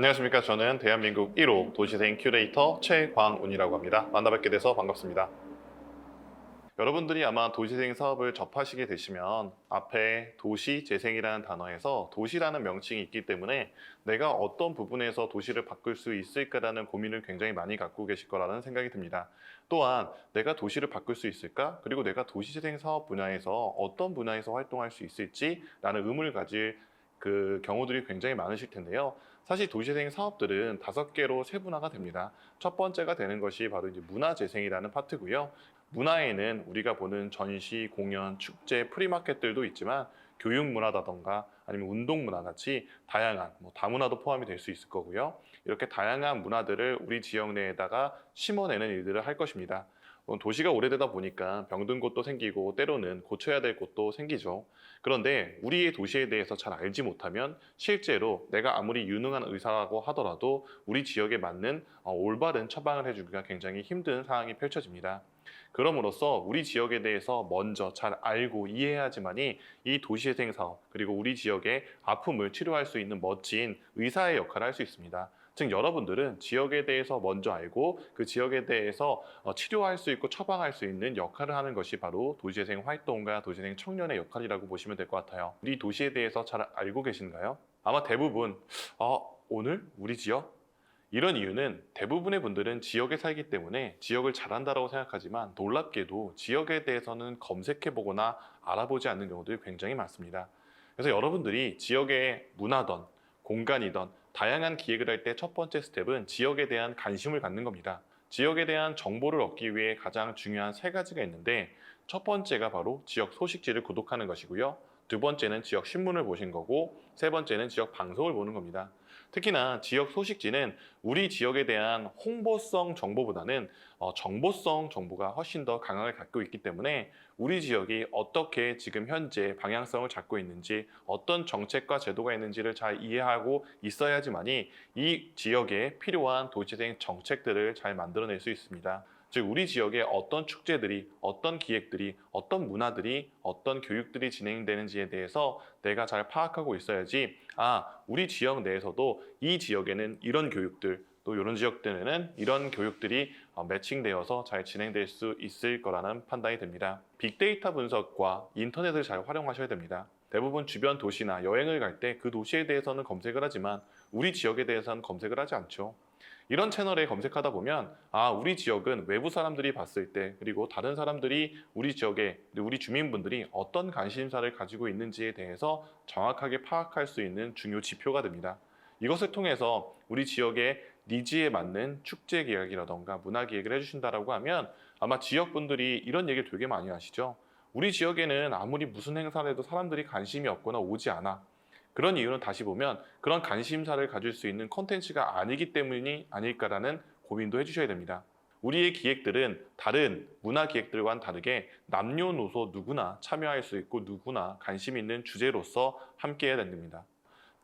안녕하십니까. 저는 대한민국 1호 도시생 큐레이터 최광운이라고 합니다. 만나뵙게 돼서 반갑습니다. 여러분들이 아마 도시생 사업을 접하시게 되시면 앞에 도시재생이라는 단어에서 도시라는 명칭이 있기 때문에 내가 어떤 부분에서 도시를 바꿀 수 있을까라는 고민을 굉장히 많이 갖고 계실 거라는 생각이 듭니다. 또한 내가 도시를 바꿀 수 있을까? 그리고 내가 도시재생 사업 분야에서 어떤 분야에서 활동할 수 있을지라는 의문을 가질 그 경우들이 굉장히 많으실 텐데요. 사실 도시재생 사업들은 5개로 세분화가 됩니다. 첫 번째가 되는 것이 바로 이제 문화재생이라는 파트고요. 문화에는 우리가 보는 전시, 공연, 축제, 프리마켓들도 있지만 교육 문화라던가 아니면 운동 문화 같이 다양한 다문화도 포함이 될 수 있을 거고요. 이렇게 다양한 문화들을 우리 지역 내에다가 심어내는 일들을 할 것입니다. 도시가 오래되다 보니까 병든 곳도 생기고 때로는 고쳐야 될 곳도 생기죠. 그런데 우리의 도시에 대해서 잘 알지 못하면 실제로 내가 아무리 유능한 의사라고 하더라도 우리 지역에 맞는 올바른 처방을 해주기가 굉장히 힘든 상황이 펼쳐집니다. 그럼으로써 우리 지역에 대해서 먼저 잘 알고 이해해야지만이 이 도시재생 사업 그리고 우리 지역의 아픔을 치료할 수 있는 멋진 의사의 역할을 할 수 있습니다. 즉 여러분들은 지역에 대해서 먼저 알고 그 지역에 대해서 치료할 수 있고 처방할 수 있는 역할을 하는 것이 바로 도시재생 활동가, 도시재생 청년의 역할이라고 보시면 될 것 같아요. 우리 도시에 대해서 잘 알고 계신가요? 아마 대부분 오늘 우리 지역? 이런 이유는 대부분의 분들은 지역에 살기 때문에 지역을 잘한다고 생각하지만 놀랍게도 지역에 대해서는 검색해보거나 알아보지 않는 경우들이 굉장히 많습니다. 그래서 여러분들이 지역의 문화든 공간이든 다양한 기획을 할 때 첫 번째 스텝은 지역에 대한 관심을 갖는 겁니다. 지역에 대한 정보를 얻기 위해 가장 중요한 3가지가 있는데 첫 번째가 바로 지역 소식지를 구독하는 것이고요. 두 번째는 지역 신문을 보신 거고 세 번째는 지역 방송을 보는 겁니다. 특히나 지역 소식지는 우리 지역에 대한 홍보성 정보보다는 정보성 정보가 훨씬 더 강함을 갖고 있기 때문에 우리 지역이 어떻게 지금 현재 방향성을 잡고 있는지 어떤 정책과 제도가 있는지를 잘 이해하고 있어야지만이 이 지역에 필요한 도시재생 정책들을 잘 만들어낼 수 있습니다. 즉 우리 지역에 어떤 축제들이, 어떤 기획들이, 어떤 문화들이, 어떤 교육들이 진행되는지에 대해서 내가 잘 파악하고 있어야지 우리 지역 내에서도 이 지역에는 이런 교육들, 또 이런 지역들에는 이런 교육들이 매칭되어서 잘 진행될 수 있을 거라는 판단이 듭니다. 빅데이터 분석과 인터넷을 잘 활용하셔야 됩니다. 대부분 주변 도시나 여행을 갈 때 그 도시에 대해서는 검색을 하지만 우리 지역에 대해서는 검색을 하지 않죠. 이런 채널에 검색하다 보면 우리 지역은 외부 사람들이 봤을 때 그리고 다른 사람들이 우리 지역에 우리 주민분들이 어떤 관심사를 가지고 있는지에 대해서 정확하게 파악할 수 있는 중요 지표가 됩니다. 이것을 통해서 우리 지역의 니즈에 맞는 축제 기획이라던가 문화 기획을 해주신다라고 하면 아마 지역분들이 이런 얘기를 되게 많이 하시죠. 우리 지역에는 아무리 무슨 행사를 해도 사람들이 관심이 없거나 오지 않아. 그런 이유는 다시 보면 그런 관심사를 가질 수 있는 콘텐츠가 아니기 때문이 아닐까라는 고민도 해주셔야 됩니다. 우리의 기획들은 다른 문화 기획들과는 다르게 남녀노소 누구나 참여할 수 있고 누구나 관심 있는 주제로서 함께해야 됩니다.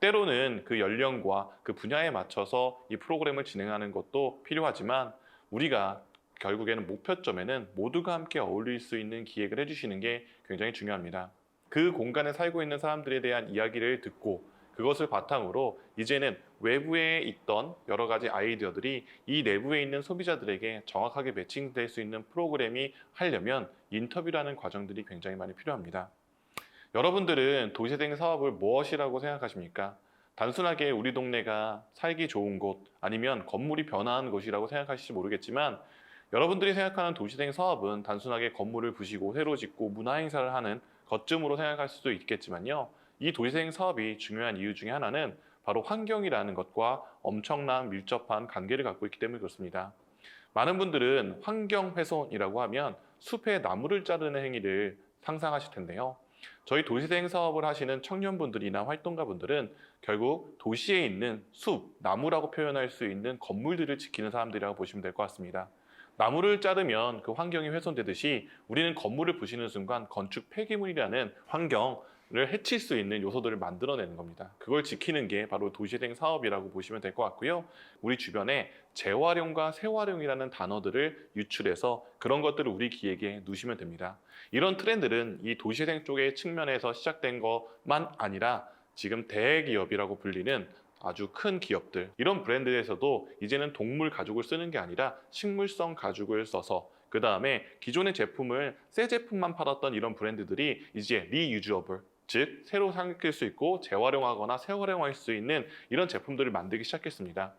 때로는 그 연령과 그 분야에 맞춰서 이 프로그램을 진행하는 것도 필요하지만 우리가 결국에는 목표점에는 모두가 함께 어울릴 수 있는 기획을 해주시는 게 굉장히 중요합니다. 그 공간에 살고 있는 사람들에 대한 이야기를 듣고 그것을 바탕으로 이제는 외부에 있던 여러 가지 아이디어들이 이 내부에 있는 소비자들에게 정확하게 매칭될 수 있는 프로그램이 하려면 인터뷰라는 과정들이 굉장히 많이 필요합니다. 여러분들은 도시재생 사업을 무엇이라고 생각하십니까? 단순하게 우리 동네가 살기 좋은 곳 아니면 건물이 변화한 곳이라고 생각하실지 모르겠지만 여러분들이 생각하는 도시재생 사업은 단순하게 건물을 부시고 새로 짓고 문화행사를 하는 것쯤으로 생각할 수도 있겠지만요. 이 도시재생 사업이 중요한 이유 중에 하나는 바로 환경이라는 것과 엄청난 밀접한 관계를 갖고 있기 때문에 그렇습니다. 많은 분들은 환경훼손이라고 하면 숲에 나무를 자르는 행위를 상상하실 텐데요. 저희 도시재생 사업을 하시는 청년분들이나 활동가분들은 결국 도시에 있는 숲, 나무라고 표현할 수 있는 건물들을 지키는 사람들이라고 보시면 될 것 같습니다. 나무를 자르면 그 환경이 훼손되듯이 우리는 건물을 부시는 순간 건축 폐기물이라는 환경을 해칠 수 있는 요소들을 만들어내는 겁니다. 그걸 지키는 게 바로 도시재생 사업이라고 보시면 될 것 같고요. 우리 주변에 재활용과 재활용이라는 단어들을 유출해서 그런 것들을 우리 기획에 넣으시면 됩니다. 이런 트렌드는 이 도시재생 쪽의 측면에서 시작된 것만 아니라 지금 대기업이라고 불리는 아주 큰 기업들, 이런 브랜드에서도 이제는 동물 가죽을 쓰는 게 아니라 식물성 가죽을 써서, 그 다음에 기존의 제품을 새 제품만 팔았던 이런 브랜드들이 이제 리유즈어블, 즉 새로 사용할 수 있고 재활용하거나 재활용할 수 있는 이런 제품들을 만들기 시작했습니다.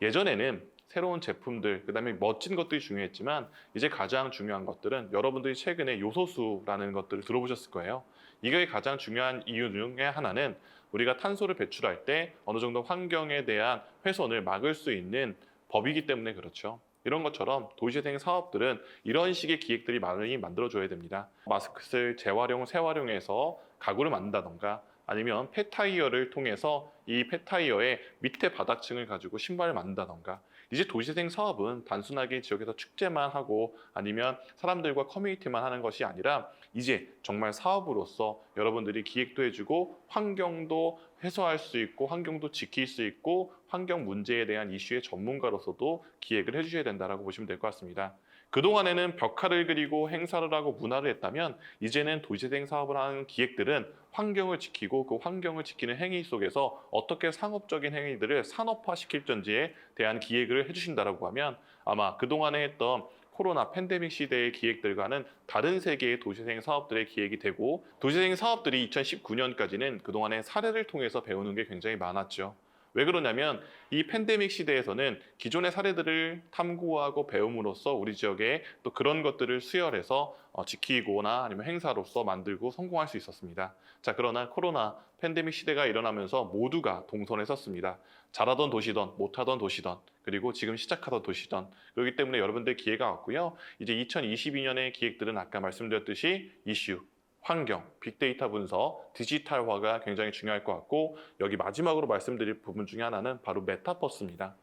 예전에는 새로운 제품들, 그 다음에 멋진 것들이 중요했지만 이제 가장 중요한 것들은 여러분들이 최근에 요소수라는 것들을 들어보셨을 거예요. 이게 가장 중요한 이유 중에 하나는 우리가 탄소를 배출할 때 어느 정도 환경에 대한 훼손을 막을 수 있는 법이기 때문에 그렇죠. 이런 것처럼 도시재생 사업들은 이런 식의 기획들이 많이 만들어줘야 됩니다. 마스크를 재활용, 재활용해서 가구를 만든다던가, 아니면 폐타이어를 통해서 이 폐타이어의 밑에 바닥층을 가지고 신발을 만든다던가, 이제 도시재생 사업은 단순하게 지역에서 축제만 하고 아니면 사람들과 커뮤니티만 하는 것이 아니라 이제 정말 사업으로서 여러분들이 기획도 해주고 환경도 해소할 수 있고 환경도 지킬 수 있고 환경 문제에 대한 이슈의 전문가로서도 기획을 해주셔야 된다고 보시면 될 것 같습니다. 그동안에는 벽화를 그리고 행사를 하고 문화를 했다면 이제는 도시재생 사업을 하는 기획들은 환경을 지키고 그 환경을 지키는 행위 속에서 어떻게 상업적인 행위들을 산업화시킬 건지에 대한 기획을 해주신다고 하면 아마 그동안에 했던 코로나 팬데믹 시대의 기획들과는 다른 세계의 도시재생 사업들의 기획이 되고, 도시재생 사업들이 2019년까지는 그동안의 사례를 통해서 배우는 게 굉장히 많았죠. 왜 그러냐면 이 팬데믹 시대에서는 기존의 사례들을 탐구하고 배움으로써 우리 지역에 또 그런 것들을 수혈해서 지키거나 아니면 행사로서 만들고 성공할 수 있었습니다. 자, 그러나 코로나 팬데믹 시대가 일어나면서 모두가 동선에 섰습니다. 잘하던 도시던 못하던 도시던 그리고 지금 시작하던 도시던, 그렇기 때문에 여러분들 기회가 왔고요. 이제 2022년의 기획들은 아까 말씀드렸듯이 이슈, 환경, 빅데이터 분석, 디지털화가 굉장히 중요할 것 같고, 여기 마지막으로 말씀드릴 부분 중에 하나는 바로 메타버스입니다.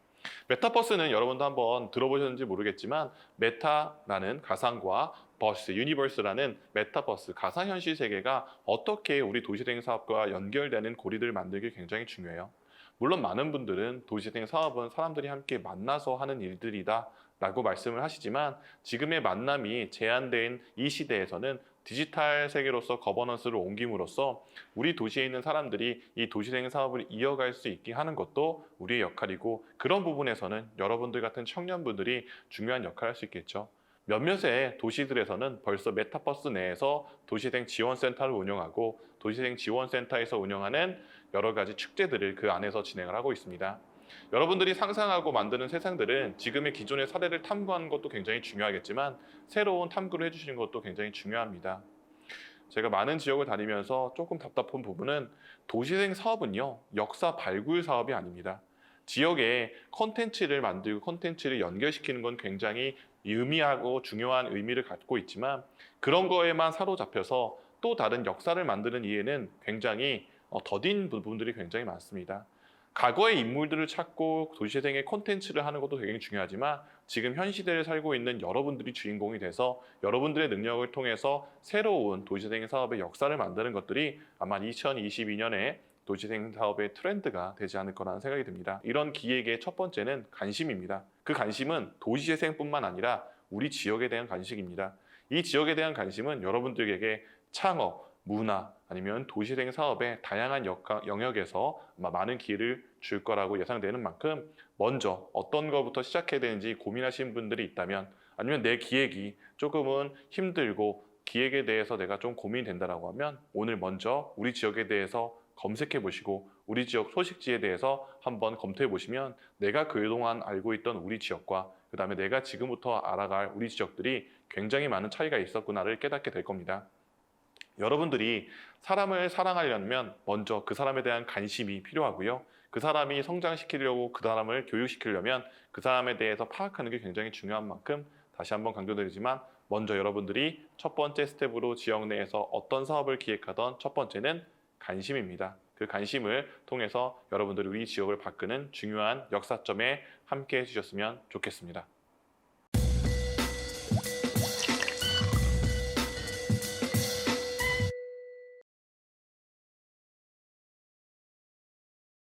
메타버스는 여러분도 한번 들어보셨는지 모르겠지만 메타라는 가상과 버스, 유니버스라는 메타버스, 가상현실 세계가 어떻게 우리 도시재생 사업과 연결되는 고리들을 만들기 굉장히 중요해요. 물론 많은 분들은 도시재생 사업은 사람들이 함께 만나서 하는 일들이다 라고 말씀을 하시지만 지금의 만남이 제한된 이 시대에서는 디지털 세계로서 거버넌스를 옮김으로써 우리 도시에 있는 사람들이 이 도시재생 사업을 이어갈 수 있게 하는 것도 우리의 역할이고, 그런 부분에서는 여러분들 같은 청년분들이 중요한 역할을 할 수 있겠죠. 몇몇의 도시들에서는 벌써 메타버스 내에서 도시재생 지원센터를 운영하고 도시재생 지원센터에서 운영하는 여러 가지 축제들을 그 안에서 진행을 하고 있습니다. 여러분들이 상상하고 만드는 세상들은 지금의 기존의 사례를 탐구하는 것도 굉장히 중요하겠지만 새로운 탐구를 해주시는 것도 굉장히 중요합니다. 제가 많은 지역을 다니면서 조금 답답한 부분은 도시재생 사업은요, 역사 발굴 사업이 아닙니다. 지역에 컨텐츠를 만들고 컨텐츠를 연결시키는 건 굉장히 의미하고 중요한 의미를 갖고 있지만 그런 거에만 사로잡혀서 또 다른 역사를 만드는 이해는 굉장히 더딘 부분들이 굉장히 많습니다. 과거의 인물들을 찾고 도시재생의 콘텐츠를 하는 것도 굉장히 중요하지만 지금 현 시대를 살고 있는 여러분들이 주인공이 돼서 여러분들의 능력을 통해서 새로운 도시재생 사업의 역사를 만드는 것들이 아마 2022년에 도시재생 사업의 트렌드가 되지 않을 거라는 생각이 듭니다. 이런 기획의 첫 번째는 관심입니다. 그 관심은 도시재생뿐만 아니라 우리 지역에 대한 관심입니다. 이 지역에 대한 관심은 여러분들에게 창업, 문화, 아니면 도시재생 사업의 다양한 영역에서 아마 많은 기회를 줄 거라고 예상되는 만큼 먼저 어떤 것부터 시작해야 되는지 고민하시는 분들이 있다면, 아니면 내 기획이 조금은 힘들고 기획에 대해서 내가 좀 고민이 된다고 하면 오늘 먼저 우리 지역에 대해서 검색해 보시고 우리 지역 소식지에 대해서 한번 검토해 보시면 내가 그동안 알고 있던 우리 지역과 그 다음에 내가 지금부터 알아갈 우리 지역들이 굉장히 많은 차이가 있었구나를 깨닫게 될 겁니다. 여러분들이 사람을 사랑하려면 먼저 그 사람에 대한 관심이 필요하고요. 그 사람이 성장시키려고 그 사람을 교육시키려면 그 사람에 대해서 파악하는 게 굉장히 중요한 만큼 다시 한번 강조드리지만 먼저 여러분들이 첫 번째 스텝으로 지역 내에서 어떤 사업을 기획하던 첫 번째는 관심입니다. 그 관심을 통해서 여러분들이 우리 지역을 바꾸는 중요한 역사점에 함께 해주셨으면 좋겠습니다.